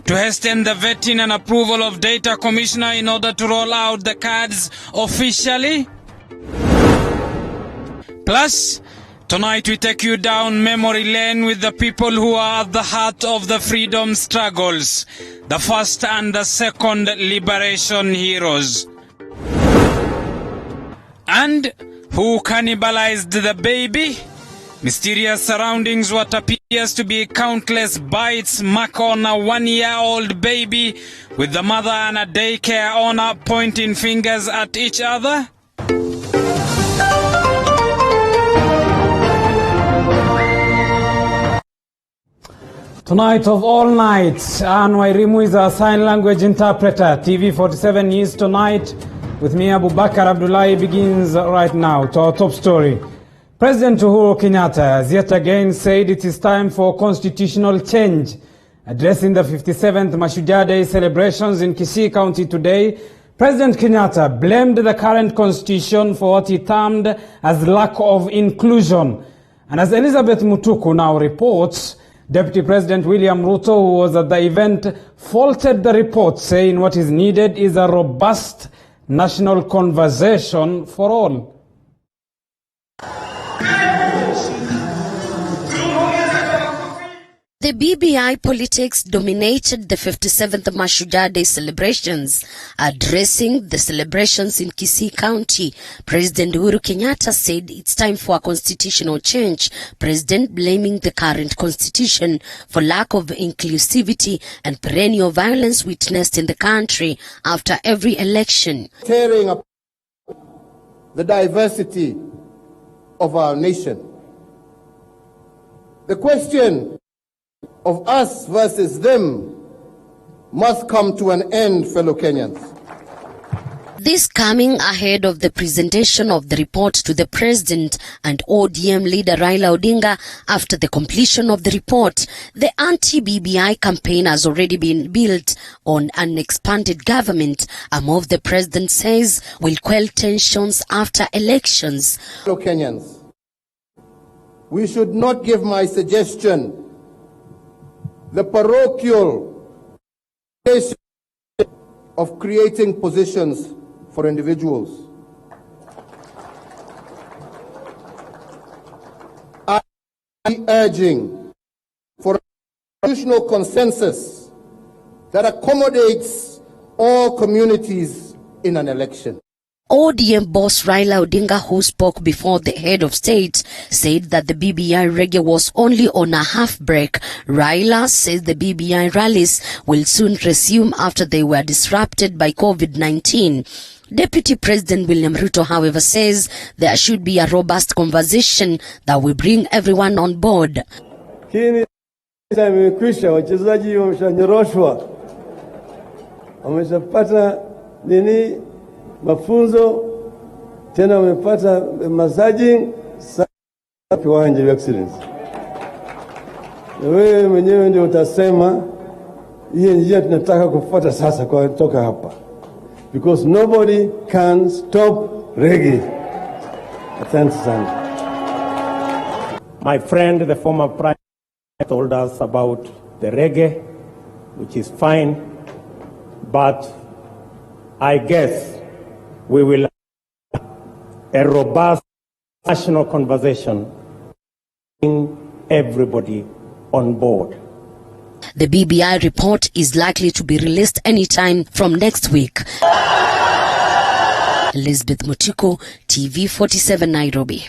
to hasten the vetting and approval of Data Commissioner in order to roll out the cards officially. Plus, tonight we take you down memory lane with the people who are at the heart of the freedom struggles, the first and the second liberation heroes. And who cannibalized the baby? Mysterious surroundings what appears to be countless bites mark on a 1-year-old baby, with the mother and a daycare owner pointing fingers at each other. Tonight of all nights, Anne Wairimu is a sign language interpreter. TV47 News Tonight with me, Abu Bakar Abdullahi, begins right now. To our top story. President Uhuru Kenyatta has yet again said it is time for constitutional change. Addressing the 57th Mashujaa Day celebrations in Kisii County today, President Kenyatta blamed the current constitution for what he termed as lack of inclusion. And as Elizabeth Mutuku now reports, Deputy President William Ruto, who was at the event, faulted the report, saying what is needed is a robust national conversation for all. The BBI politics dominated the 57th Mashujaa Day celebrations. Addressing the celebrations in Kisii County, President Uhuru Kenyatta said it's time for a constitutional change, President blaming the current constitution for lack of inclusivity and perennial violence witnessed in the country after every election. Tearing up the diversity of our nation. The question of us versus them must come to an end, fellow Kenyans. This coming ahead of the presentation of the report to the President and ODM leader Raila Odinga. After the completion of the report, the anti-BBI campaign has already been built on an expanded government, a move the President says will quell tensions after elections. Fellow Kenyans, we should not give my suggestion the parochial of creating positions for individuals. I am urging for a constitutional consensus that accommodates all communities in an election. ODM boss Raila Odinga, who spoke before the head of state, said that the BBI reggae was only on a half break. Raila says the BBI rallies will soon resume after they were disrupted by COVID-19. Deputy President William Ruto, however, says there should be a robust conversation that will bring everyone on board. Kini imekwisha, wachezaji wameshanyoroshwa, wameshapata nini mafunzo, tena wamepata massaging kiwanja vya excellence. Wewe mwenyewe ndio utasema hiyo njia tunataka kufuata sasa kwa kutoka hapa, because nobody can stop reggae. Asante sana. My friend, the former prime minister, told us about the reggae, which is fine, but I guess we will have a robust national conversation, bring everybody on board. The BBI report is likely to be released anytime from next week. Elizabeth Mutiko, TV47 Nairobi.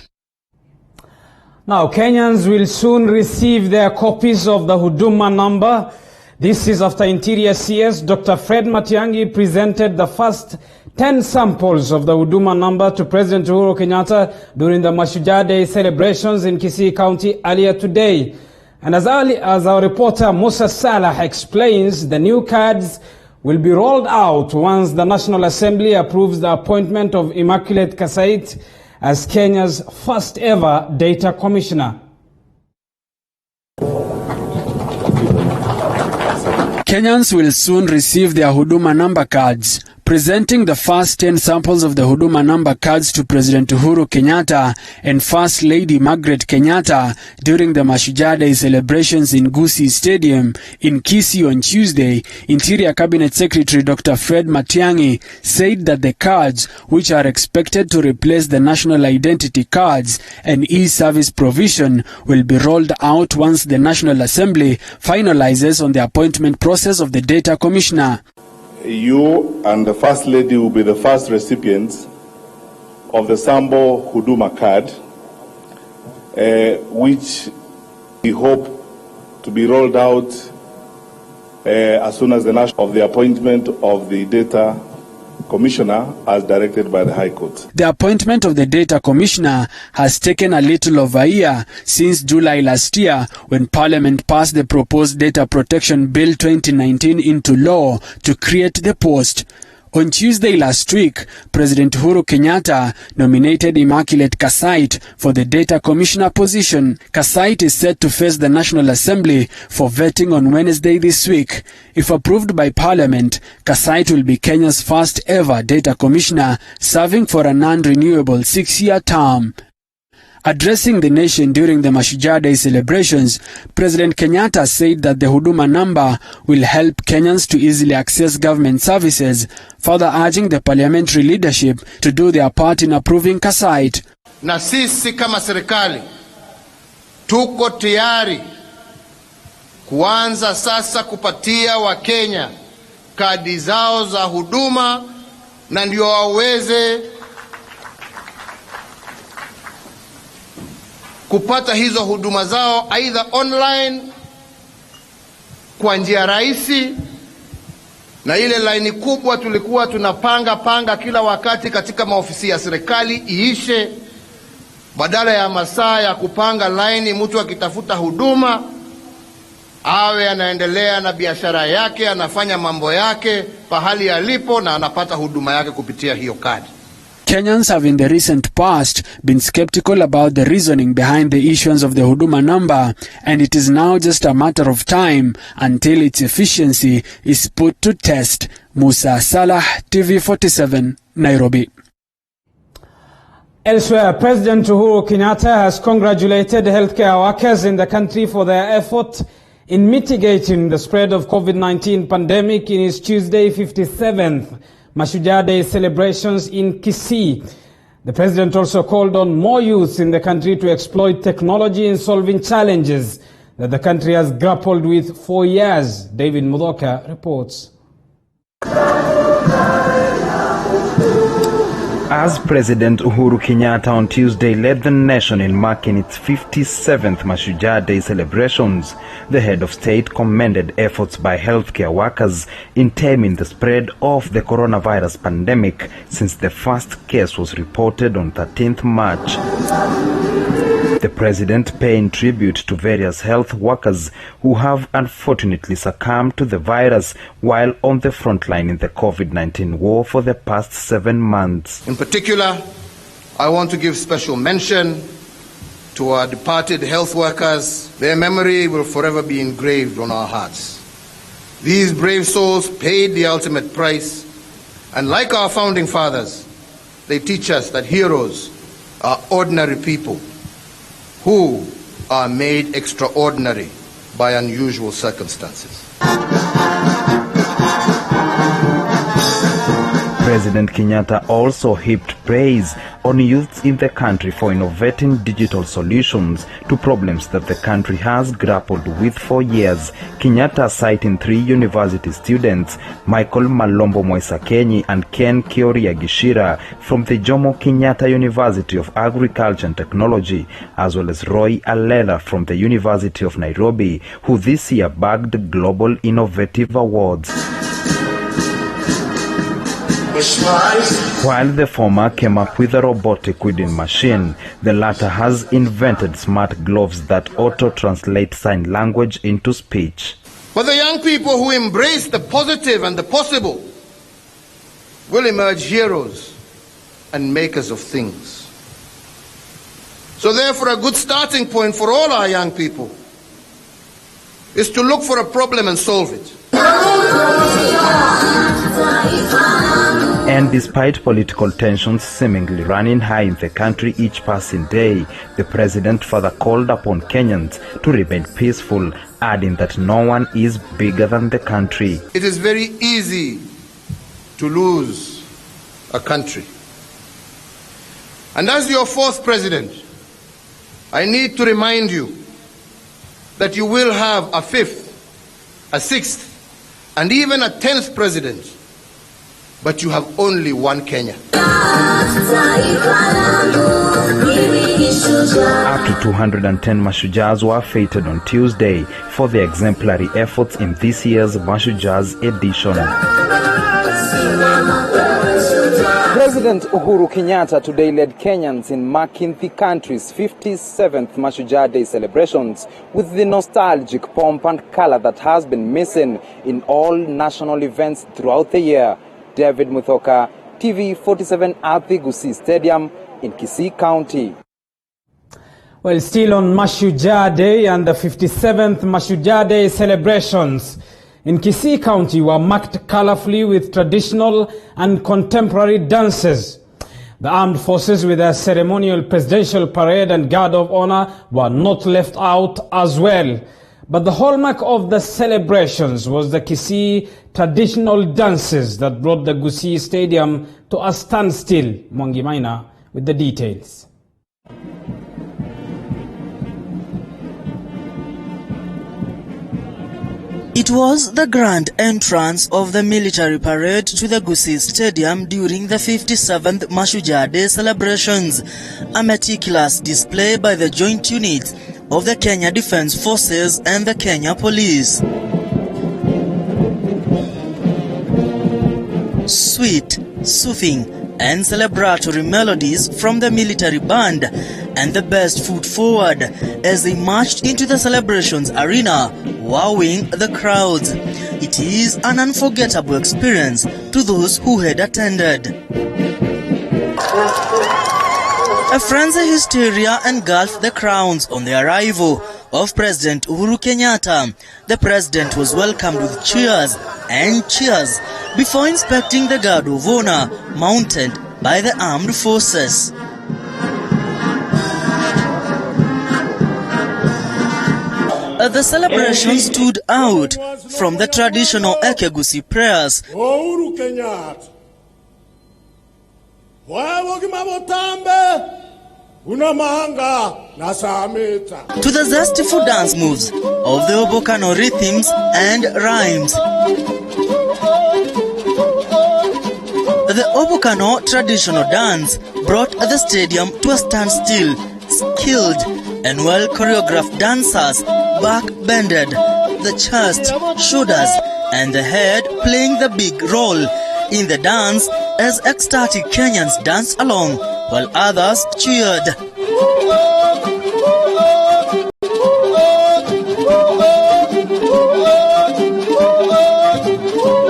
Now, Kenyans will soon receive their copies of the Huduma number. This is after Interior CS Dr. Fred Matiang'i presented the first 10 samples of the Huduma number to President Uhuru Kenyatta during the Mashujaa Day celebrations in Kisii County earlier today. And as our reporter Musa Salah explains, the new cards will be rolled out once the National Assembly approves the appointment of Immaculate Kasait as Kenya's first ever Data Commissioner. Kenyans will soon receive their Huduma number cards. Presenting the first 10 samples of the Huduma number cards to President Uhuru Kenyatta and First Lady Margaret Kenyatta during the Mashujaa Day celebrations in Gusii Stadium in Kisii on Tuesday, Interior Cabinet Secretary Dr. Fred Matiang'i said that the cards, which are expected to replace the national identity cards and e-service provision, will be rolled out once the National Assembly finalizes on the appointment process of the Data Commissioner. You and the First Lady will be the first recipients of the Sambo Huduma card, which we hope to be rolled out as soon as the appointment of the Data Commissioner as directed by the High Court. The appointment of the Data Commissioner has taken a little over a year since July last year, when Parliament passed the proposed Data Protection Bill 2019 into law to create the post. On Tuesday last week, President Uhuru Kenyatta nominated Immaculate Kasait for the Data Commissioner position. Kasait is set to face the National Assembly for vetting on Wednesday this week. If approved by Parliament, Kasait will be Kenya's first ever Data Commissioner, serving for a non-renewable 6-year term. Addressing the nation during the Mashujaa Day celebrations, President Kenyatta said that the Huduma number will help Kenyans to easily access government services, further urging the parliamentary leadership to do their part in approving Kasait. Na sisi kama serikali tuko tayari kuanza sasa kupatia Wakenya kadi zao za huduma, na ndio waweze kupata hizo huduma zao either online kwa njia rahisi, na ile laini kubwa tulikuwa tunapanga kila wakati katika maofisi ya serikali iishe, badala ya masaa ya kupanga laini mtu akitafuta huduma awe anaendelea na biashara yake, anafanya mambo yake pahali alipo na anapata huduma yake kupitia hiyo kadi. Kenyans have in the recent past been skeptical about the reasoning behind the issuance of the Huduma number, and it is now just a matter of time until its efficiency is put to test. Musa Salah, TV47, Nairobi. Elsewhere, President Uhuru Kenyatta has congratulated healthcare workers in the country for their effort in mitigating the spread of COVID-19 pandemic in his Tuesday 57th Mashujaa Day celebrations in Kisii. The president also called on more youths in the country to exploit technology in solving challenges that the country has grappled with for years. David Mudoka reports. As President Uhuru Kenyatta on Tuesday led the nation in marking its 57th Mashujaa Day celebrations, the head of state commended efforts by healthcare workers in taming the spread of the coronavirus pandemic since the first case was reported on 13th March. The president paying tribute to various health workers who have unfortunately succumbed to the virus while on the front line in the COVID-19 war for the past 7 months. In particular, I want to give special mention to our departed health workers. Their memory will forever be engraved on our hearts. These brave souls paid the ultimate price, and like our founding fathers, they teach us that heroes are ordinary people who are made extraordinary by unusual circumstances. President Kenyatta also heaped praise on youths in the country for innovating digital solutions to problems that the country has grappled with for years. Kenyatta citing 3 university students, Michael Malombo Moisakenyi and Ken Kioria Gishira from the Jomo Kenyatta University of Agriculture and Technology, as well as Roy Alela from the University of Nairobi, who this year bagged Global Innovative Awards. While the former came up with a robotic weeding machine, the latter has invented smart gloves that auto-translate sign language into speech. But the young people who embrace the positive and the possible will emerge heroes and makers of things. So therefore, a good starting point for all our young people is to look for a problem and solve it. And despite political tensions seemingly running high in the country each passing day, the president further called upon Kenyans to remain peaceful, adding that no one is bigger than the country. It is very easy to lose a country. And as your fourth president, I need to remind you that you will have a fifth, a sixth, and even a 10th president, but you have only one Kenya. Up to 210 Mashujas were feted on Tuesday for their exemplary efforts in this year's Mashujas edition. President Uhuru Kenyatta today led Kenyans in marking the country's 57th Mashujaa Day celebrations with the nostalgic pomp and color that has been missing in all national events throughout the year. David Muthoka, TV47 at the Gusii Stadium in Kisii County. Well, still on Mashujaa Day and the 57th Mashujaa Day celebrations in Kisii County were marked colorfully with traditional and contemporary dances. The armed forces with their ceremonial presidential parade and guard of honor were not left out as well. But the hallmark of the celebrations was the Kisii traditional dances that brought the Gusii Stadium to a standstill. Mwangi Maina with the details. It was the grand entrance of the military parade to the Gusii Stadium during the 57th Mashujaa Day celebrations, a meticulous display by the joint units of the Kenya Defence Forces and the Kenya Police. Sweet, soothing, and celebratory melodies from the military band and the best foot forward as they marched into the celebrations arena, wowing the crowds. It is an unforgettable experience to those who had attended. A frenzy hysteria engulfed the crowds on the arrival of President Uhuru Kenyatta. The president was welcomed with cheers and cheers before inspecting the guard of honor mounted by the armed forces. The celebration stood out from the traditional Ekegusi prayers Uhuru Kenyatta to the zestful dance moves of the Obokano rhythms and rhymes. The Obokano traditional dance brought the stadium to a standstill. Skilled and well-choreographed dancers back-bended, the chest, shoulders, and the head playing the big role in the dance as ecstatic Kenyans danced along while others cheered.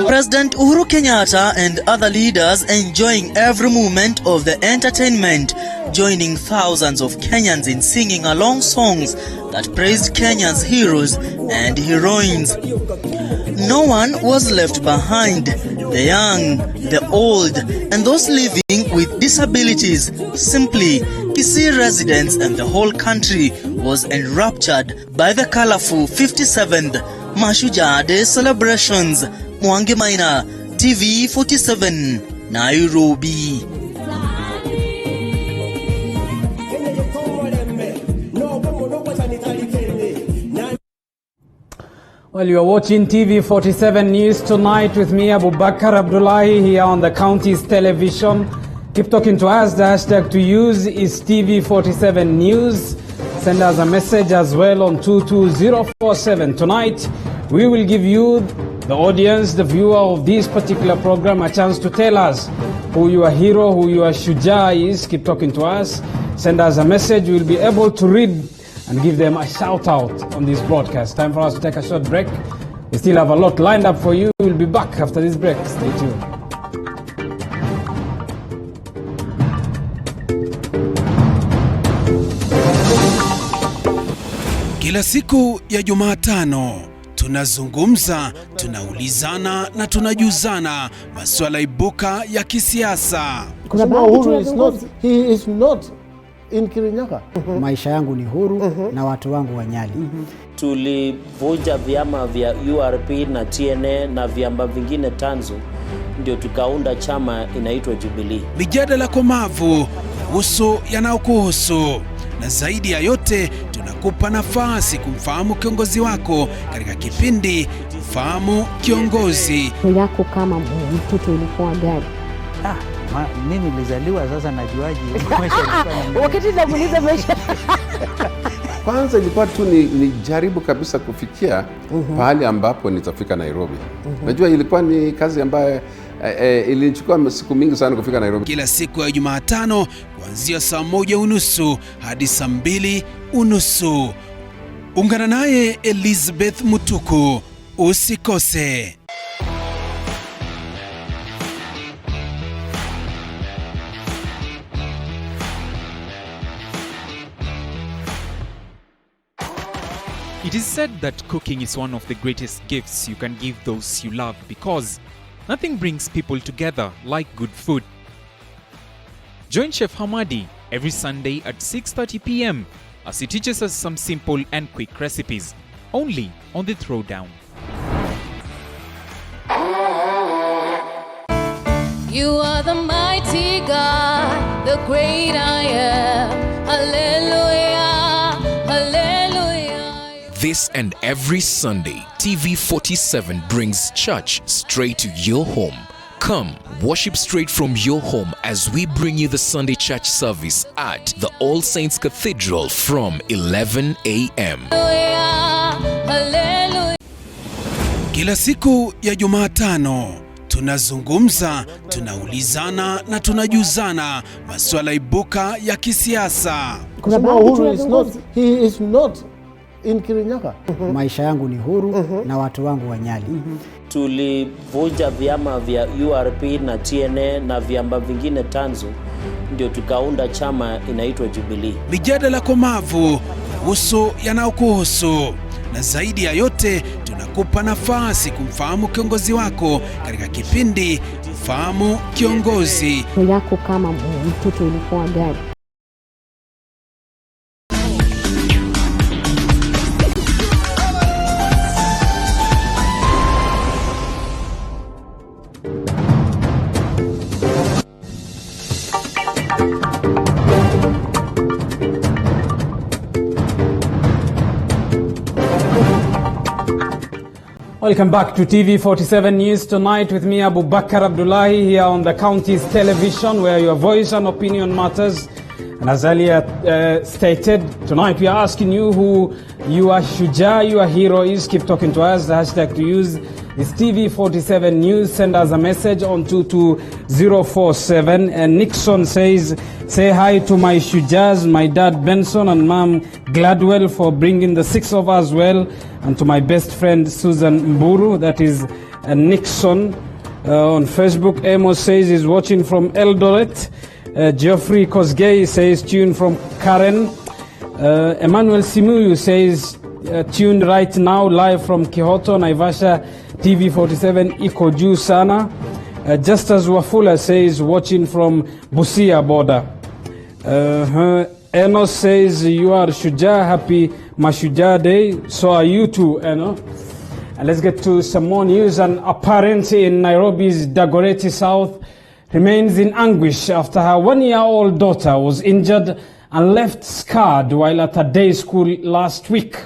President Uhuru Kenyatta and other leaders enjoying every moment of the entertainment, joining thousands of Kenyans in singing along songs that praised Kenya's heroes and heroines. No one was left behind. The young, the old, and those living with disabilities. Simply, Kisii residents and the whole country was enraptured by the colorful 57th Mashujaa Day celebrations. Mwangi Maina, TV47, Nairobi. Well, you are watching TV47 News Tonight with me, Abubakar Abdullahi, here on the county's television. Keep talking to us. The hashtag to use is TV47 News. Send us a message as well on 22047. Tonight, we will give you, the audience, the viewer of this particular program, a chance to tell us who your hero, who your Shujaa is. Keep talking to us. Send us a message. We'll be able to read and give them a shout out on this broadcast. Time for us to take a short break. We still have a lot lined up for you. We'll be back after this break. Stay tuned. Kila siku ya Jumatano tunazungumza, tunaulizana na tunajuzana masuala ibuka ya kisiasa. Kuna Uhuru he is not in Kirinyaga. Maisha yangu ni huru na watu wangu wanyali. Tulivunja vyama vya URP na TNA na vyama vingine tanzu, ndio tukaunda chama inaitwa Jubilee. Mijadala komavu kuhusu yanayokuhusu, na zaidi ya yote tunakupa nafasi kumfahamu kiongozi wako katika kipindi Mfahamu Kiongozi. Yako kama mtoto ilikuwa gari. Mimi nilizaliwa sasa najuaje maisha ilikuwa. Wakati namuuliza maisha. Kwanza ilikuwa tu ni jaribu kabisa kufikia pahali ambapo nitafika Nairobi. Najua ilikuwa ni kazi ambayo ilichukua siku mingi sana kufika Nairobi. Kila siku ya Jumatano kuanzia saa 1:30 hadi saa 2:30. Ungana naye Elizabeth Mutuku, usikose. It is said that cooking is one of the greatest gifts you can give those you love, because nothing brings people together like good food. Join Chef Hamadi every Sunday at 6:30 p.m. as he teaches us some simple and quick recipes, only on The Throwdown. You are the mighty God, the great I am. Hallelujah, hallelujah. This and every Sunday, TV47 brings church straight to your home. Come, worship straight from your home as we bring you the Sunday church service at the All Saints Cathedral from 11 a.m. Kila siku ya Jumatano tunazungumza, tunaulizana na tunajuzana masuala ibuka ya kisiasa. Kuna Uhuru he is not in Kirinyaga. Maisha yangu ni huru na watu wangu wanyali. Tulivunja vyama vya URP na TNA na vyama vingine tanzu, ndio tukaunda chama inaitwa Jubilee. Mijadala komavu kuhusu yanayokuhusu, na zaidi ya yote tunakupa nafasi kumfahamu kiongozi wako katika kipindi Mfahamu Kiongozi. Yako kama mtoto ilikuwa gari. Welcome back to TV47 News Tonight with me, Abu Bakar Abdullahi, here on the county's television, where your voice and opinion matters. And as earlier stated, tonight we are asking you who your Shuja, your hero is. Keep talking to us. The hashtag to use is TV47 News. Send us a message on 22047. And Nixon says, say hi to my Shujas, my dad Benson and mom Gladwell for bringing the six of us well. And to my best friend Susan Mburu, that is Nixon. On Facebook, Amos says he's watching from Eldoret. Geoffrey Kosgei says tuned from Karen. Emmanuel Simuyu says tuned right now live from Kihoto, Naivasha. TV47 iko juu sana. Justus Wafula says watching from Busia border. Enos says you are Shuja, happy Mashuja Day. So are you too, Eno. And let's get to some more news. An parent in Nairobi's Dagoretti South remains in anguish after her 1-year-old daughter was injured and left scarred while at a day school last week.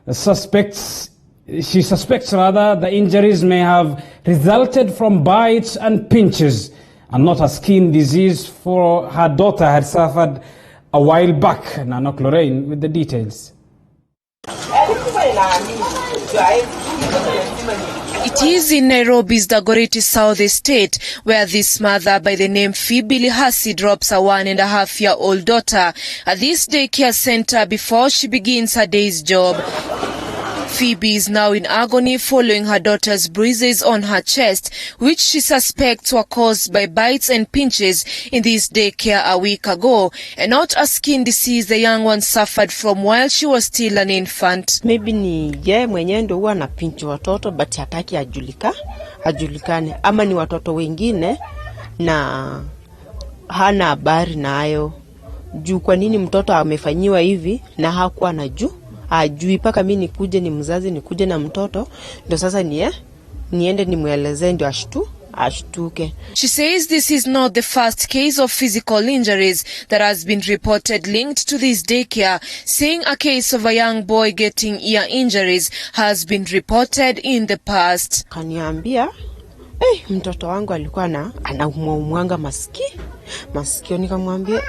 She suspects the injuries may have resulted from bites and pinches and not a skin disease for her daughter had suffered a while back. Nanok Lorraine with the details. It is in Nairobi's Dagoretti South Estate where this mother by the name Phoebe Lihasi drops a 1.5-year-old daughter at this daycare center before she begins her day's job. Phoebe is now in agony following her daughter's bruises on her chest, which she suspects were caused by bites and pinches in this daycare a week ago, and not a skin disease the young one suffered from while she was still an infant. Maybe ni ye mwenyewe ndo huwa anapinch watoto but hataki ajulikane, ama ni watoto wengine na hana habari nayo. Juu kwa nini mtoto amefanyiwa hivi na hakuwa anajua? Ajui paka mimi nikuje ni mzazi nikuje na mtoto ndo sasa niende nimueleze ndio ashtuke. She says this is not the first case of physical injuries that has been reported linked to this daycare, saying a case of a young boy getting ear injuries has been reported in the past. Kaniambia mtoto wangu alikuwa anaumwa masikio, nikamwambia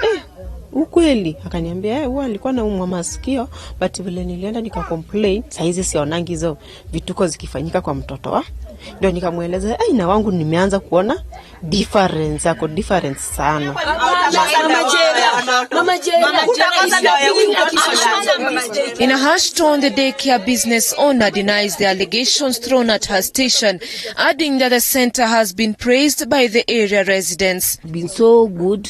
ukweli? Akaniambia huwa alikuwa anaumwa masikio, but vile nilienda nika-complain, saizi sionangi hizo vituko zikifanyika kwa mtoto wa. Ndio nikamueleza na wangu nimeanza kuona difference sana. In a harsh tone, the daycare business owner denies the allegations thrown at her station, adding that the center has been praised by the area residents. Been so good.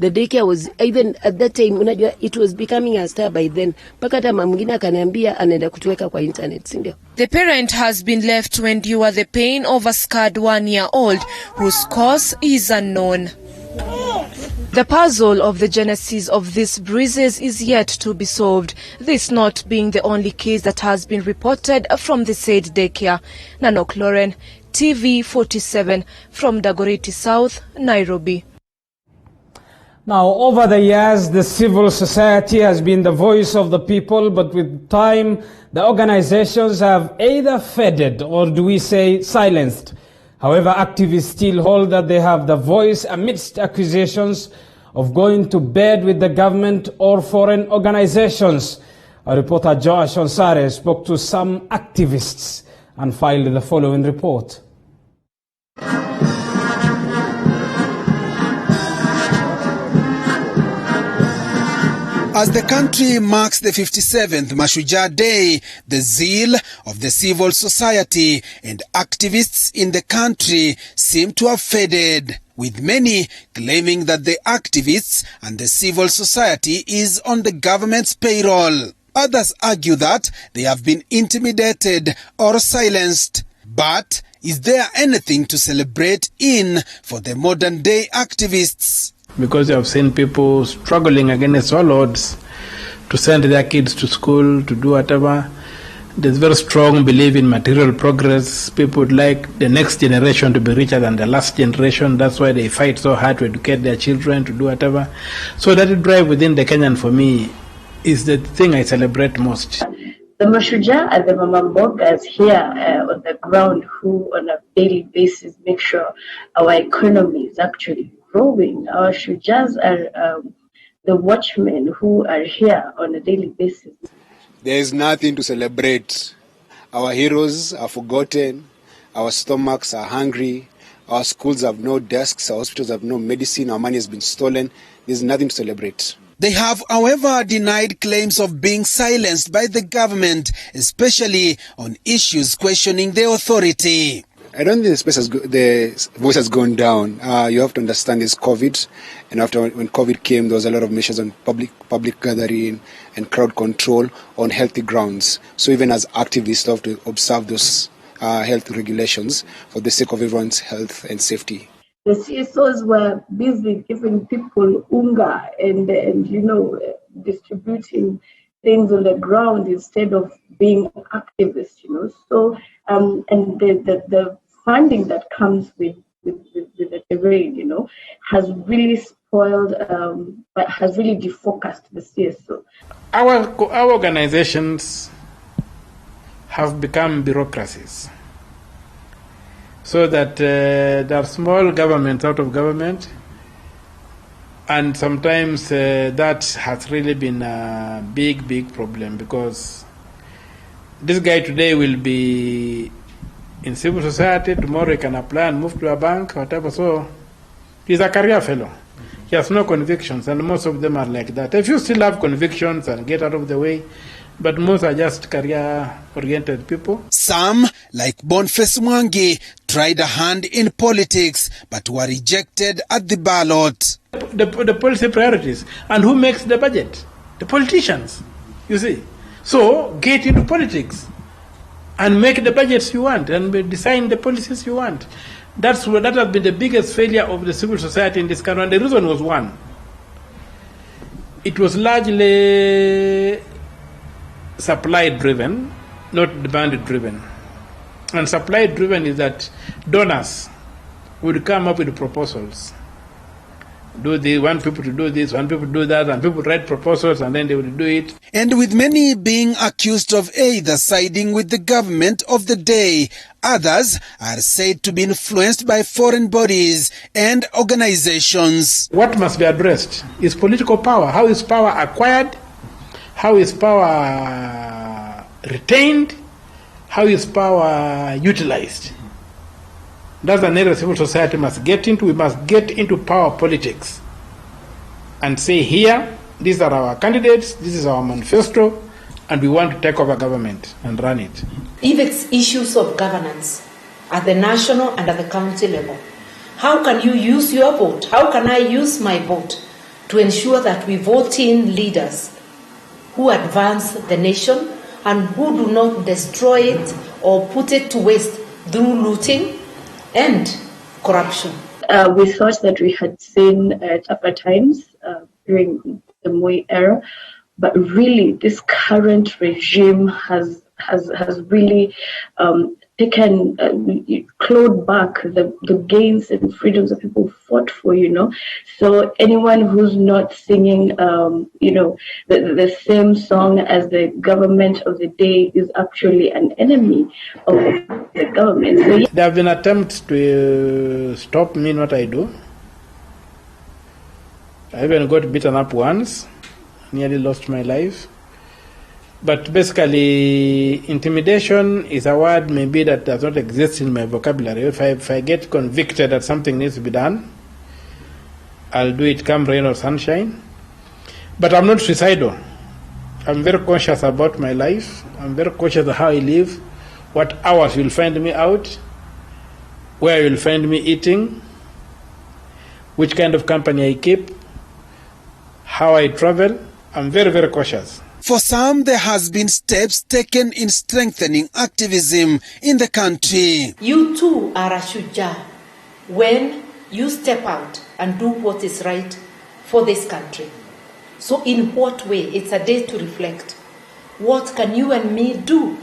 The daycare was, even at that time, unajua, it was becoming a star by then. Paka hata mwingine akaniambia anaenda kutuweka kwa internet, sindio? The parent has been left to endure the pain of a scarred 1-year-old whose cause is unknown. The puzzle of the genesis of these bruises is yet to be solved, this not being the only case that has been reported from the said daycare. Nanok Lauren, TV47 from Dagoretti South, Nairobi. Now, over the years, the civil society has been the voice of the people, but with time, the organizations have either faded or, do we say, silenced. However, activists still hold that they have the voice amidst accusations of going to bed with the government or foreign organizations. Our reporter Josh Onsare spoke to some activists and filed the following report. As the country marks the 57th Mashujaa Day, the zeal of the civil society and activists in the country seem to have faded, with many claiming that the activists and the civil society is on the government's payroll. Others argue that they have been intimidated or silenced. But is there anything to celebrate in for the modern day activists? Because you have seen people struggling against all odds to send their kids to school, to do whatever. There's very strong belief in material progress. People would like the next generation to be richer than the last generation. That's why they fight so hard to educate their children, to do whatever. So that drive within the Kenyan, for me, is the thing I celebrate most. The Mashujaa and the Mamambogas here on the ground who on a daily basis make sure our economy is actually growing. Our Shujaas are the watchmen who are here on a daily basis. There is nothing to celebrate. Our heroes are forgotten. Our stomachs are hungry. Our schools have no desks. Our hospitals have no medicine. Our money has been stolen. There's nothing to celebrate. They have, however, denied claims of being silenced by the government, especially on issues questioning the authority. I don't think the voice has gone down. You have to understand it's COVID, and when COVID came, there was a lot of measures on public gathering and crowd control on healthy grounds. So even as activists, you have to observe those health regulations for the sake of everyone's health and safety. The CSOs were busy giving people unga and distributing things on the ground instead of being activists, So and the funding that comes with the terrain, has really spoiled, has really defocused the CSO. Our organizations have become bureaucracies, so that there are small governments out of government, and sometimes that has really been a big problem, because this guy today will be in civil society, tomorrow he can apply and move to a bank, whatever. So he's a career fellow. He has no convictions, and most of them are like that. If you still have convictions and get out of the way, but most are just career-oriented people. Some, like Boniface Mwangi, tried a hand in politics but were rejected at the ballot. The policy priorities. And who makes the budget? The politicians, you see. So get into politics and make the budgets you want and design the policies you want. That has been the biggest failure of the civil society in this country, and the reason was one. It was largely supply-driven, not demand-driven. And supply-driven is that donors would come up with proposals. Want people to do this, want people to do that, and people write proposals and then they would do it. And with many being accused of either siding with the government of the day, others are said to be influenced by foreign bodies and organizations. What must be addressed is political power. How is power acquired? How is power retained? How is power utilized? That's an area civil society must get into. We must get into power politics and say, here, these are our candidates, this is our manifesto, and we want to take over government and run it. If it's issues of governance at the national and at the county level, how can you use your vote? How can I use my vote to ensure that we vote in leaders who advance the nation and who do not destroy it or put it to waste through looting and corruption? We thought that we had seen tougher times during the Moi era, but really this current regime has really taken, clawed back the gains and freedoms that people fought for, you know. So anyone who's not singing, the same song as the government of the day is actually an enemy of the government. So, there have been attempts to stop me in what I do. I even got beaten up once, nearly lost my life. But basically, intimidation is a word maybe that does not exist in my vocabulary. If I get convicted that something needs to be done, I'll do it come rain or sunshine. But I'm not suicidal. I'm very conscious about my life. I'm very conscious of how I live, what hours you'll find me out, where you'll find me eating, which kind of company I keep, how I travel. I'm very, very cautious. For some, there has been steps taken in strengthening activism in the country. You too are a shuja when you step out and do what is right for this country. So in what way? It's a day to reflect. What can you and me do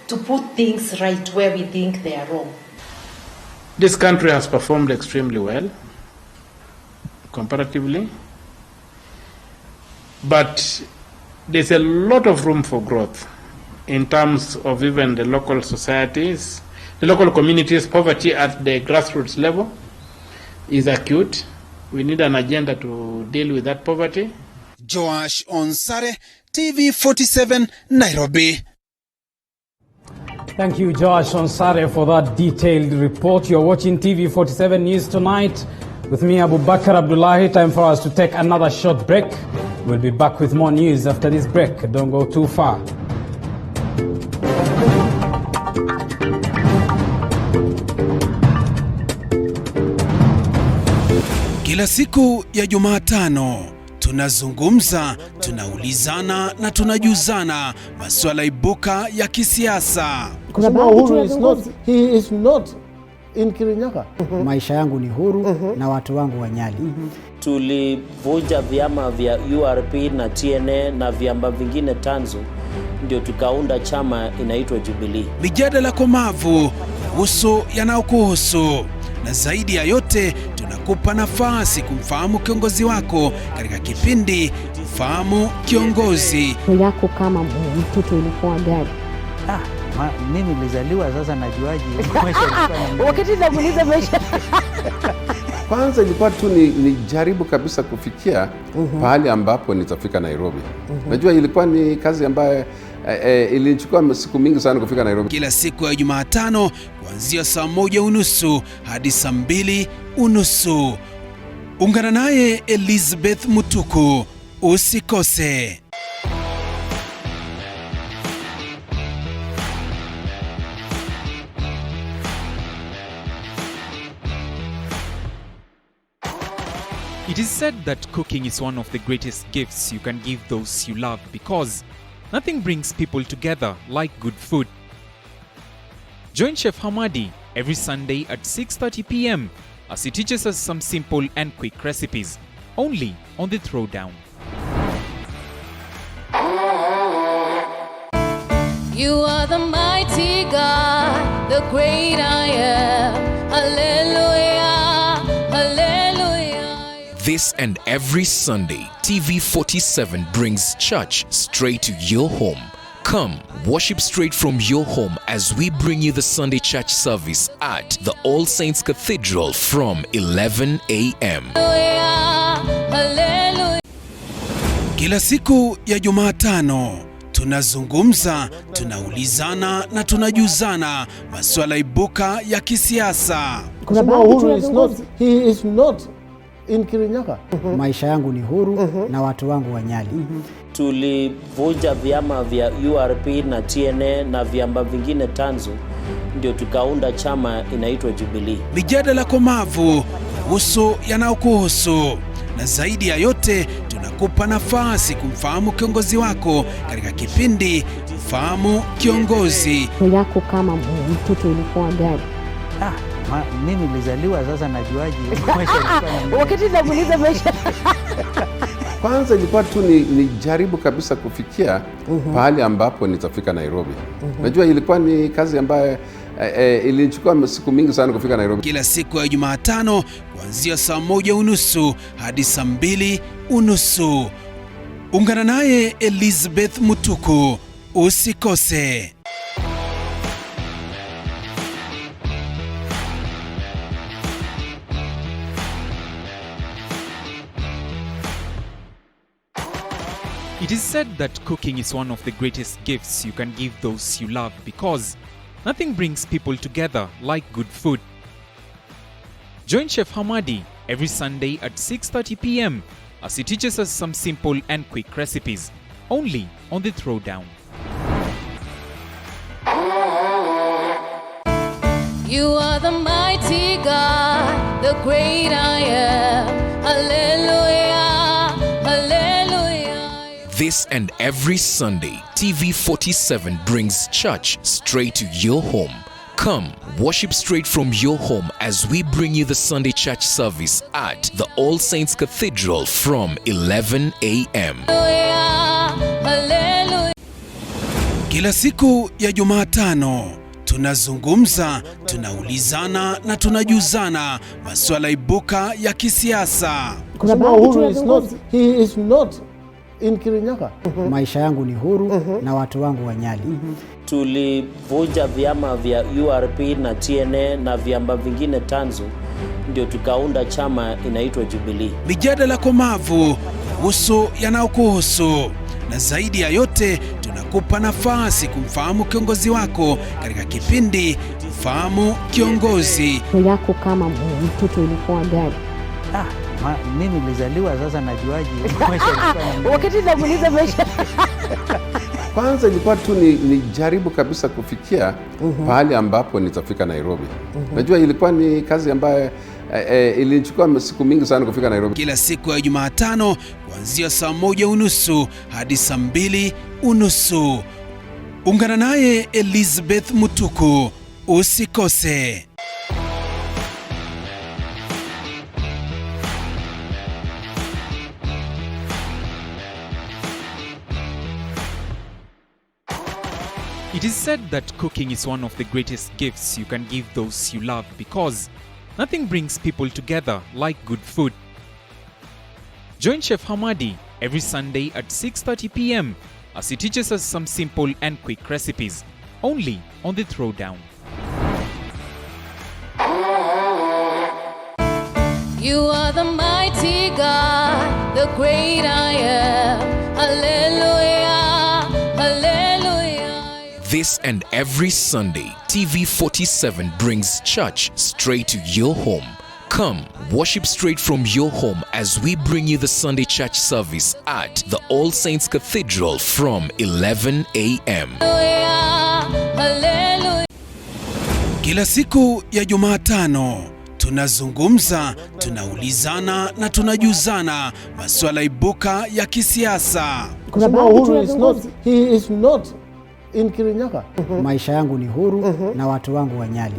to put things right where we think they are wrong? This country has performed extremely well, comparatively. But there's a lot of room for growth in terms of even the local societies, the local communities. Poverty at the grassroots level is acute. We need an agenda to deal with that poverty. Joash Onsare, TV47, Nairobi. Thank you, Joash Onsare, for that detailed report. You're watching TV47 News Tonight with me, Abu Bakar Abdullahi. Time for us to take another short break. We'll be back with more news after this break. Don't go too far. Kila siku ya Jumatano tunazungumza, tunaulizana na tunajuzana masuala ibuka ya kisiasa. He is not in Kirinyaga. Maisha yangu ni huru na watu wangu wanyali. Tulivunja vyama vya URP na TNA na vyama vingine tanzu, ndio tukaunda chama inaitwa Jubilee. Mijadala komavu kuhusu yanayokuhusu, na zaidi ya yote tunakupa nafasi kumfahamu kiongozi wako katika kipindi Fahamu Kiongozi. Yako kama mtoto ilikuwa gari. Mimi nilizaliwa, sasa najuaje wakati namuuliza maisha. Kwanza ilikuwa tu ni jaribu kabisa kufikia pahali ambapo nitafika Nairobi. Najua ilikuwa ni kazi ambayo ilichukua siku mingi sana kufika Nairobi. Kila siku ya Jumatano kuanzia saa 1:30 hadi saa 2:30. Ungana naye Elizabeth Mutuku. Usikose. It is said that cooking is one of the greatest gifts you can give those you love because nothing brings people together like good food. Join Chef Hamadi every Sunday at 6:30 p.m. as he teaches us some simple and quick recipes, only on The Throwdown. You are the mighty God, the great I am. Hallelujah, hallelujah. This and every Sunday, TV47 brings church straight to your home. Come, worship straight from your home as we bring you the Sunday church service at the All Saints Cathedral from 11 a.m. Kila siku ya Jumatano tunazungumza, tunaulizana na tunajuzana masuala ibuka ya kisiasa. He is not in Kirinyaga. Maisha yangu ni huru na watu wangu wanyali. Tulivunja vyama vya URP na TNA na vyama vingine tanzu, ndio tukaunda chama inaitwa Jubilee. Mijadala komavu kuhusu yanayokuhusu, na zaidi ya yote tunakupa nafasi kumfahamu kiongozi wako katika kipindi Fahamu Kiongozi. Yako kama mtoto ilikuwa gani? Mimi nilizaliwa sasa najuaje maisha ilikuwa. Wakati namuuliza maisha. Kwanza ilikuwa tu ni jaribu kabisa kufikia pahali ambapo nitafika Nairobi. Najua ilikuwa ni kazi ambayo ilichukua siku mingi sana kufika Nairobi. Kila siku ya Jumatano kuanzia saa 1:30 hadi saa 2:30. Ungana naye Elizabeth Mutuku, usikose. It is said that cooking is one of the greatest gifts you can give those you love because nothing brings people together like good food. Join Chef Hamadi every Sunday at 6:30 p.m. as he teaches us some simple and quick recipes, only on The Throwdown. You are the mighty God, the great I am. Hallelujah, hallelujah. This and every Sunday, TV47 brings church straight to your home. Come, worship straight from your home as we bring you the Sunday church service at the All Saints Cathedral from 11 a.m. Kila siku ya Jumatano tunazungumza, tunaulizana na tunajuzana masuala ibuka ya kisiasa. He is not in Kirinyaga. Maisha yangu ni huru na watu wangu wanyali. Tulivunja vyama vya URP na TNA na vyama vingine tanzu, ndio tukaunda chama inaitwa Jubilee. Mijadala komavu kuhusu yanayokuhusu, na zaidi ya yote tunakupa nafasi kumfahamu kiongozi wako katika kipindi Fahamu Kiongozi. Yako kama mtoto ilikuwa gani? Mimi nilizaliwa sasa najuaje maisha ilikuwa. Wakati namuuliza maisha. Kwanza ilikuwa tu ni jaribu kabisa kufikia pahali ambapo nitafika Nairobi. Najua ilikuwa ni kazi ambayo ilichukua siku mingi sana kufika Nairobi. Kila siku ya Jumatano kuanzia saa 1:30 hadi saa 2:30. Ungana naye Elizabeth Mutuku, usikose. It is said that cooking is one of the greatest gifts you can give those you love because nothing brings people together like good food. Join Chef Hamadi every Sunday at 6:30 p.m. as he teaches us some simple and quick recipes, only on The Throwdown. You are the mighty God, the great I am. Hallelujah, hallelujah. This and every Sunday, TV47 brings church straight to your home. Come, worship straight from your home as we bring you the Sunday church service at the All Saints Cathedral from 11 a.m. Kila siku ya Jumatano Tunazungumza, tunaulizana na tunajuzana masuala ibuka ya kisiasa. Kuna baadhi he is not in Kirinyaga. Maisha yangu ni huru na watu wangu wa Nyali.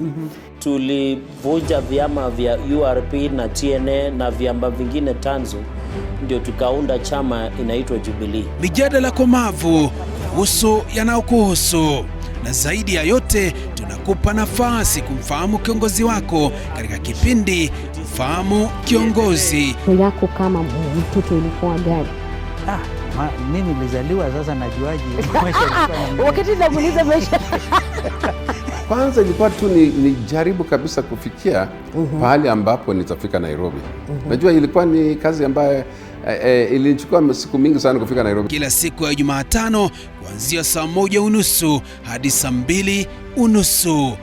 Tulivunja vyama vya URP na TNA na vyama vingine tanzu, ndio tukaunda chama inaitwa Jubilee. Mijadala komavu kuhusu yanayokuhusu, na zaidi ya yote tunakupa nafasi kumfahamu kiongozi wako katika kipindi Fahamu Kiongozi. yako kama mtoto ilikuwa gani? Mimi nilizaliwa sasa najuaje maisha ilikuwa. Wakati namuuliza maisha Kwanza ilikuwa tu ni jaribu kabisa kufikia pahali ambapo nitafika Nairobi. Najua ilikuwa ni kazi ambayo ilichukua siku mingi sana kufika Nairobi. Kila siku ya Jumatano kuanzia saa 1:30 hadi saa 2:30.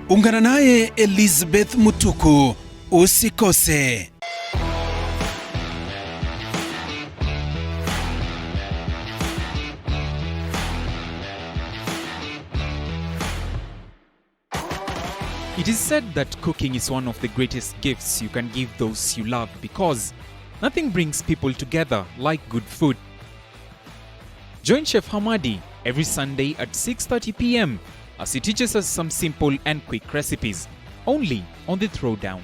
Ungana naye Elizabeth Mutuku, usikose. It is said that cooking is one of the greatest gifts you can give those you love because nothing brings people together like good food. Join Chef Hamadi every Sunday at 6:30 p.m. as he teaches us some simple and quick recipes, only on The Throwdown.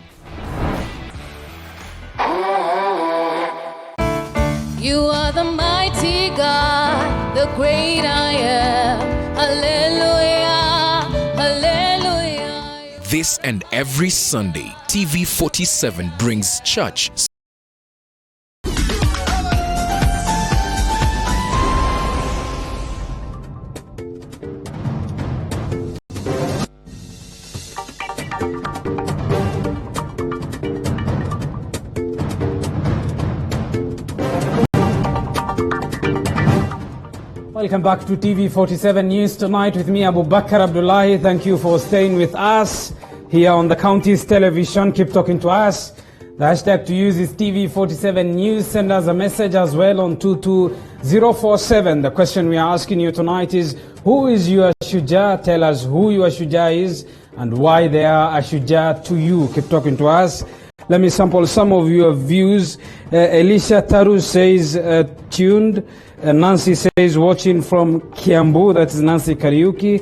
You are the mighty God, the great I am. Hallelujah, hallelujah. This and every Sunday, TV47 brings church. Welcome back to TV47 News Tonight with me, Abu Bakar Abdullahi. Thank you for staying with us here on the county's television. Keep talking to us. The hashtag to use is TV47 News. Send us a message as well on 22047. The question we are asking you tonight is, who is your Shuja? Tell us who your Shuja is and why they are a Shuja to you. Keep talking to us. Let me sample some of your views. Elisha Taru says, tuned. Nancy says, watching from Kiambu. That is Nancy Kariuki.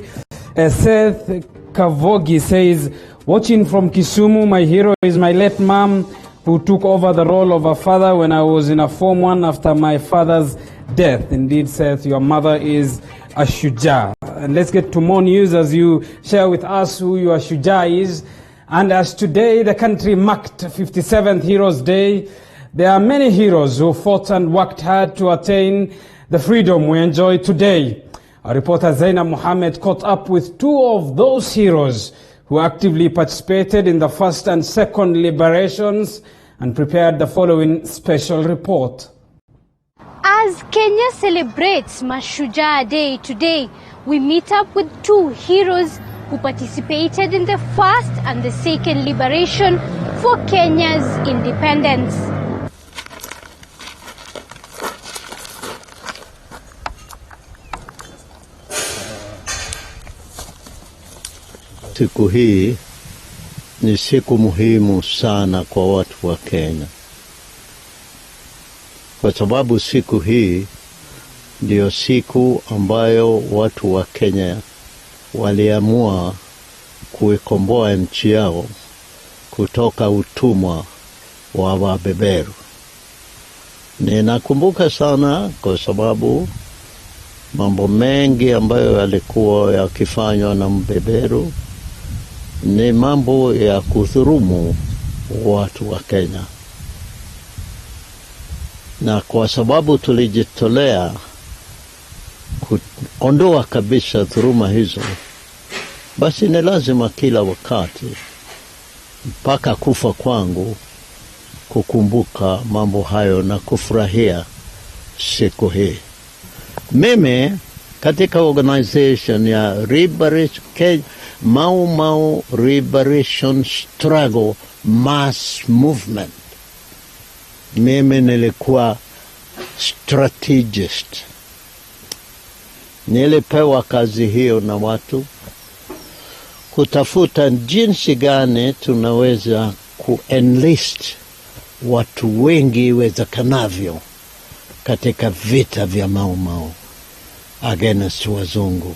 Seth Kavogi says, watching from Kisumu. My hero is my late mom, who took over the role of a father when I was in a Form 1 after my father's death. Indeed, Seth, your mother is a Shuja. And let's get to more news as you share with us who your Shuja is. And as today the country marked 57th Heroes Day, there are many heroes who fought and worked hard to attain the freedom we enjoy today. Our reporter Zainab Mohammed caught up with two of those heroes who actively participated in the first and second liberations and prepared the following special report. As Kenya celebrates Mashujaa Day today, we meet up with two heroes who participated in the first and the second liberation for Kenya's independence. Siku hii ni siku muhimu sana kwa watu wa Kenya, kwa sababu siku hii ndio siku ambayo watu wa Kenya waliamua kuikomboa nchi yao kutoka utumwa wa wabeberu. Ninakumbuka sana kwa sababu mambo mengi ambayo yalikuwa yakifanywa na mbeberu ni mambo ya kudhulumu watu wa Kenya. Na kwa sababu tulijitolea kuondoa kabisa dhuluma hizo, basi ni lazima kila wakati mpaka kufa kwangu kukumbuka mambo hayo na kufurahia siku hii. Mimi katika organization ya Mau Mau Liberation Struggle Mass Movement, mimi nilikuwa strategist. Nilipewa kazi hiyo na watu kutafuta jinsi gani tunaweza kuenlist watu wengi iwezekanavyo katika vita vya Mau Mau against wazungu.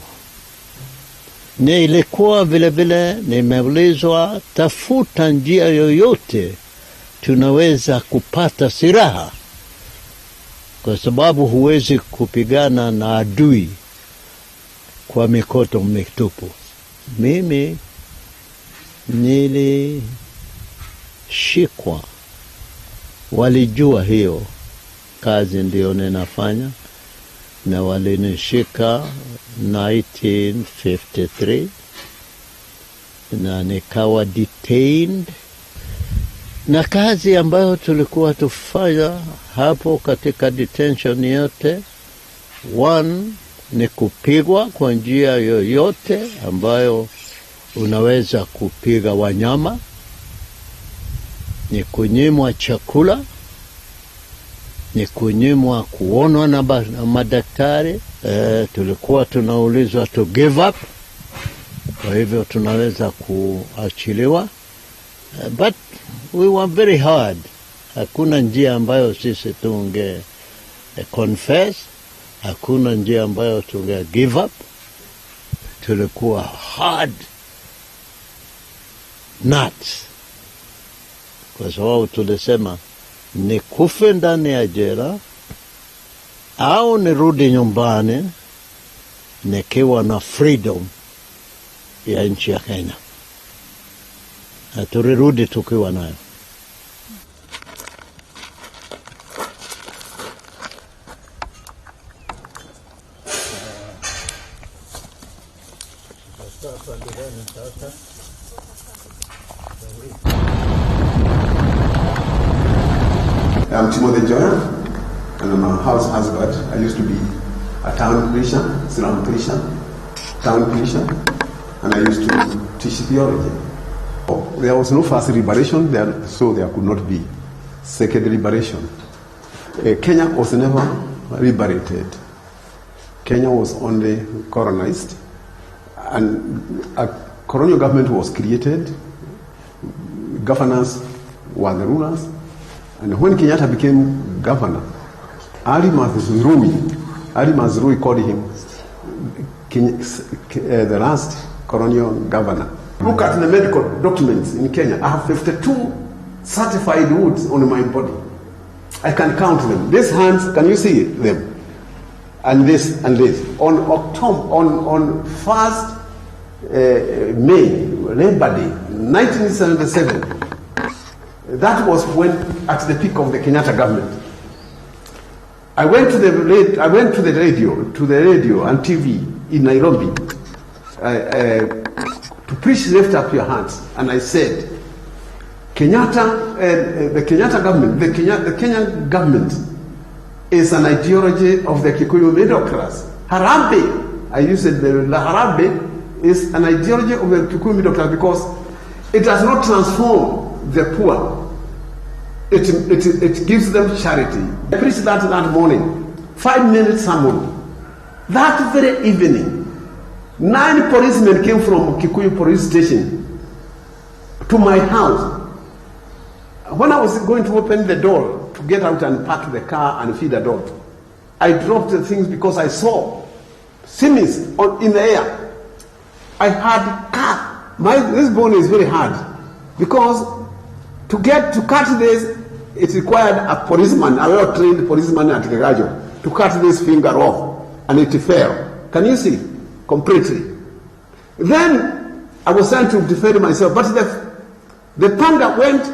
Ilikuwa vile vile nimeulizwa, tafuta njia yoyote tunaweza kupata silaha, kwa sababu huwezi kupigana na adui kwa mikono mitupu. Mimi nilishikwa, walijua hiyo kazi ndio ninafanya, na walinishika 1953 na nikawa detained, na kazi ambayo tulikuwa tufanya hapo katika detention yote, one ni kupigwa kwa njia yoyote ambayo unaweza kupiga wanyama, ni kunyimwa chakula, ni kunyimwa kuonwa na madaktari. Tulikuwa tunaulizwa to give up, kwa hivyo tunaweza kuachiliwa. But we were very hard. Hakuna njia ambayo sisi tunge confess, hakuna njia ambayo tunge give up. Tulikuwa hard nuts, kwa sababu tulisema ni kufe ndani ya jela au nirudi nyumbani nikiwa na freedom ya nchi ya Kenya. Na tulirudi tukiwa nayo. I'm Timothy Jordan, and I'm a house husband. I used to be a town preacher, slum preacher, town preacher, and I used to teach theology. There was no first liberation there, so there could not be second liberation. Kenya was never liberated. Kenya was only colonized, and a colonial government was created. Governors were the rulers. And when Kenyatta became governor, Ali Mazrui called him the last colonial governor. Look at the medical documents in Kenya. I have 52 certified woods on my body. I can count them. These hands, can you see them? And this and this. On 1st May, Labor Day, 1977, that was when, at the peak of the Kenyatta government, I went to the radio and TV in Nairobi to preach lift up your hands, and I said, the Kenyatta government, the Kenyan government is an ideology of the Kikuyu middle class. Harambee, I used the Harambee is an ideology of the Kikuyu middle class because it does not transform the poor. It gives them charity. I preached that morning, 5-minute sermon. That very evening, 9 policemen came from Kikuyu police station to my house. When I was going to open the door to get out and park the car and feed the dog, I dropped the things because I saw semis in the air. I had cut. This bone is very hard because to cut this, it required a policeman, a well-trained policeman at Kagajo, to cut this finger off, and it fell. Can you see? Completely. Then I was trying to defend myself, but the panda went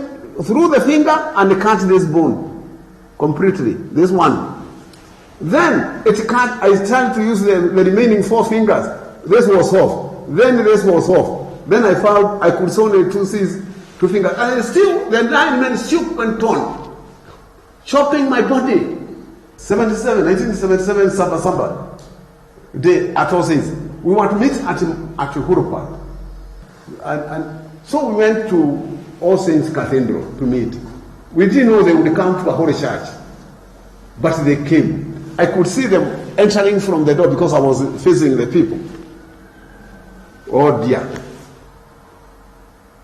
through the finger and cut this bone completely, this one. Then I tried to use the remaining 4 fingers. This was off. Then this was off. Then I found I could only two fingers. And still, the 9 men shook and torn, chopping my body. 1977, Samba Day at Osis. We want to meet at Hurupa. And so we went to All Saints Cathedral to meet. We didn't know they would come to a holy church, but they came. I could see them entering from the door because I was facing the people. Oh dear.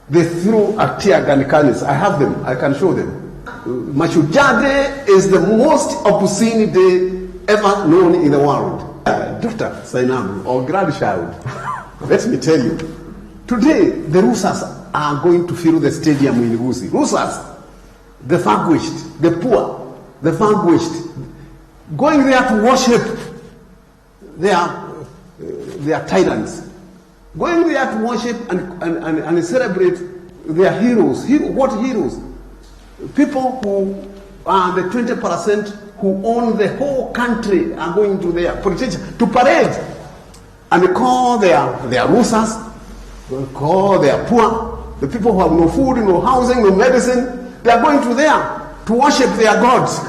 They threw a tear gun cannons. I have them. I can show them. Mashujaa Day is the most obscene day ever known in the world. Daughter Sainabu, or grandchild, let me tell you, today the Rusas are going to fill the stadium in Rusi. Rusas, the vanquished, the poor, the vanquished, going there to worship their tyrants, going there to worship and celebrate their heroes. What heroes? People who are the 20% who own the whole country are going to their politicians to parade and call their Rusas, call their poor, the people who have no food, no housing, no medicine. They are going to there to worship their gods.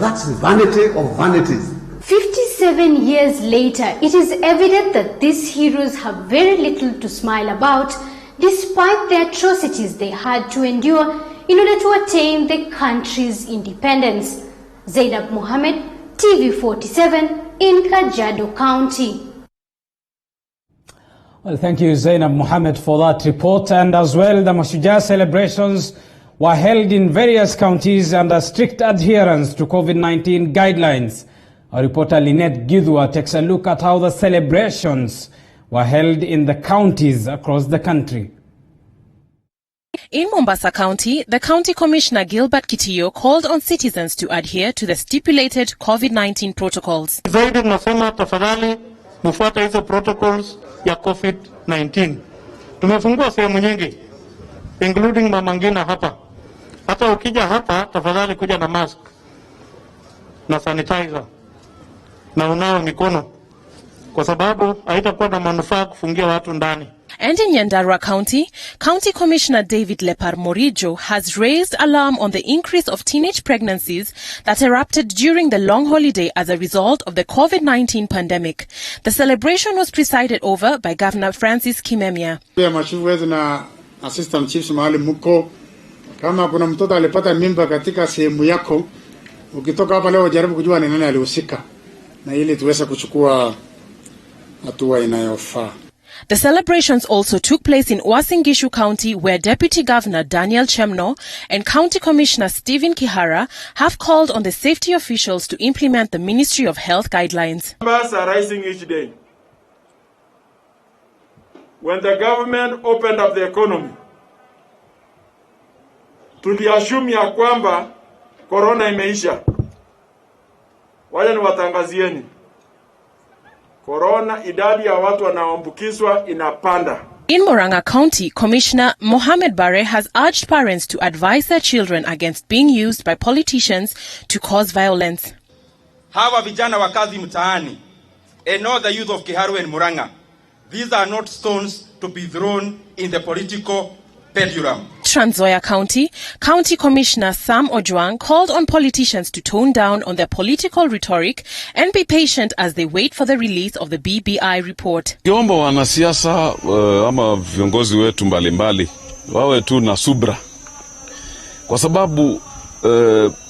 That's vanity of vanities. 57 years later, it is evident that these heroes have very little to smile about, despite the atrocities they had to endure in order to attain the country's independence. Zainab Mohammed, TV47 in Kajiado County. Well, thank you, Zainab Mohammed, for that report. And as well, the Mashujaa celebrations were held in various counties under strict adherence to COVID-19 guidelines. Our reporter Lynette Gidwa takes a look at how the celebrations were held in the counties across the country. In Mombasa County, the County Commissioner Gilbert Kitiyo called on citizens to adhere to the stipulated COVID-19 protocols. Zaidi tunasema tafadhali mfuate hizo protocols ya COVID-19. Tumefungua sehemu nyingi including Mama Ngina hapa. Hata ukija hapa tafadhali kuja na mask na sanitizer na unao mikono kwa sababu haitakuwa na manufaa kufungia watu ndani. And in Nyandarua County, County Commissioner David Lepar Morijo has raised alarm on the increase of teenage pregnancies that erupted during the long holiday as a result of the COVID-19 pandemic. The celebration was presided over by Governor Francis Kimemia. Mashifu na assistant chiefs mahali mko, kama kuna mtoto alipata mimba katika sehemu yako, ukitoka hapa leo jaribu kujua ni nani alihusika na ili tuweze kuchukua hatua inayofaa. The celebrations also took place in Uasin Gishu County, where Deputy Governor Daniel Chemno and County Commissioner Stephen Kihara have called on the safety officials to implement the Ministry of Health guidelines. Numbers are rising each day. When the government opened up the economy, tuliassume ya kwamba corona imeisha. Waje niwatangazieni. Corona, idadi ya watu wanaoambukizwa inapanda. In Murang'a County, Commissioner Mohammed Bare has urged parents to advise their children against being used by politicians to cause violence. Hawa vijana wa kazi mtaani, and all the youth of Kiharu and Murang'a, these are not stones to be thrown in the political pendulum. Trans Nzoia County, County Commissioner Sam Ojwang called on politicians to tone down on their political rhetoric and be patient as they wait for the release of the BBI report. Kiomba wanasiasa ama viongozi wetu mbalimbali wawe tu na subra, kwa sababu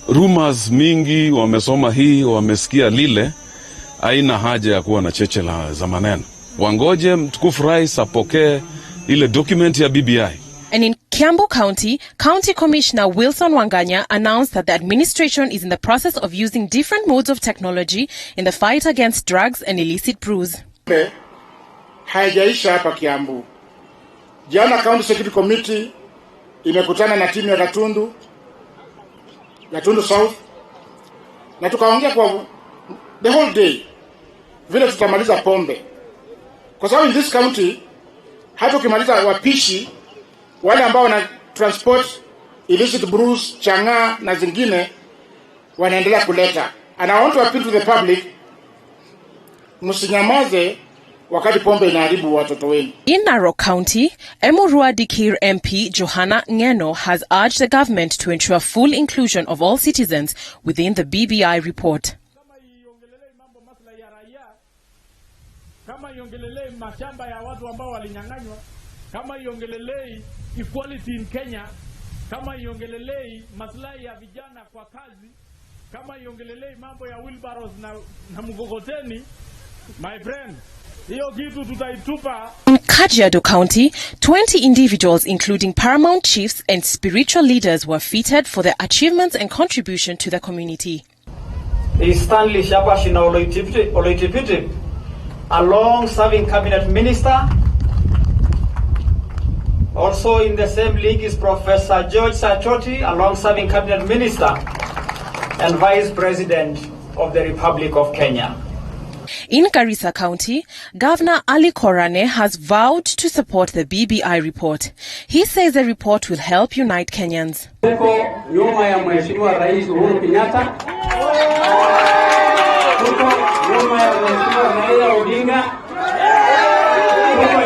rumors mingi wamesoma hii, wamesikia lile, haina haja ya kuwa na cheche za maneno. Wangoje mtukufu rais apokee ile document ya BBI. And in Kiambu County, County Commissioner Wilson Wanganya announced that the administration is in the process of using different modes of technology in the fight against drugs and illicit brews. Haijaisha hapa Kiambu. Jana County Security Committee imekutana na timu ya Gatundu South, na tukaongea kwa the whole day vile tutamaliza pombe. Kwa sababu in this county hata ukimaliza wapishi wale ambao wana transport illicit brews, chang'aa na zingine wanaendelea kuleta. And I want to appeal to the public, msinyamaze wakati pombe inaharibu watoto wenu. In Narok County, Emurua Dikir MP Johanna Ngeno has urged the government to ensure full inclusion of all citizens within the BBI report. Kama iongelelei mashamba ya watu ambao walinyang'anywa, kama iongelelei equality in Kenya, kama iongelelei maslahi ya vijana kwa kazi, kama iongelelei mambo ya wheelbarrows na mgogoteni, my friend, Hiyo kitu tutaitupa. In Kajiado County, 20 individuals including paramount chiefs and spiritual leaders were feted for their achievements and contribution to the community. Stanley Shabashina Oloitipiti, a long-serving cabinet minister. Also in the same league is Professor George Sachoti, a long-serving cabinet minister and vice president of the Republic of Kenya. In Garissa County, Governor Ali Korane has vowed to support the BBI report. He says the report will help unite Kenyans. Nyuma ya Mheshimiwa Rais Uhuru Kenyatta, nyuma ya Mheshimiwa Raila Odinga,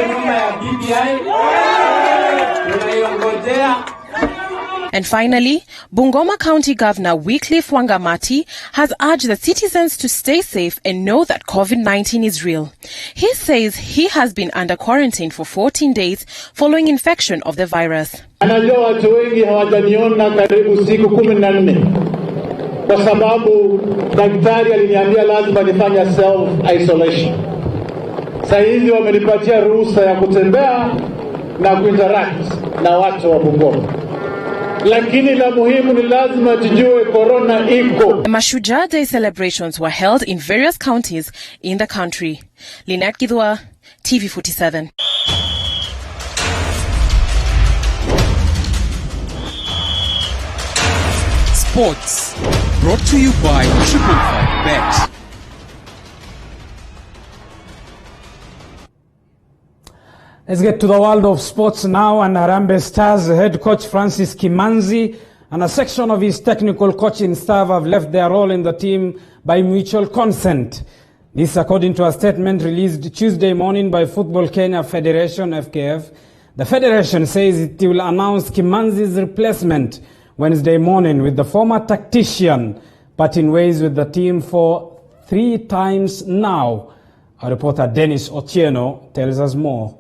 nyuma ya BBI, tunaiongojea. And finally, Bungoma County Governor Wycliffe Wangamati has urged the citizens to stay safe and know that COVID-19 is real. He says he has been under quarantine for 14 days following infection of the virus. Anajua watu wengi hawajaniona karibu siku 14 kwa sababu daktari aliniambia lazima nifanye self isolation. Sasa hivi wamenipatia ruhusa ya kutembea na kuinteract na watu wa Bungoma. Lakini la muhimu ni lazima tujue corona iko. The Mashujaa Day celebrations were held in various counties in the country. Lynette Gidwa, TV47. Sports, brought to you by 555bet. Let's get to the world of sports now, and Harambee Stars head coach Francis Kimanzi and a section of his technical coaching staff have left their role in the team by mutual consent. This according to a statement released Tuesday morning by Football Kenya Federation, FKF. The federation says it will announce Kimanzi's replacement Wednesday morning, with the former tactician parting ways with the team for 3 times now. Our reporter Dennis Otieno tells us more.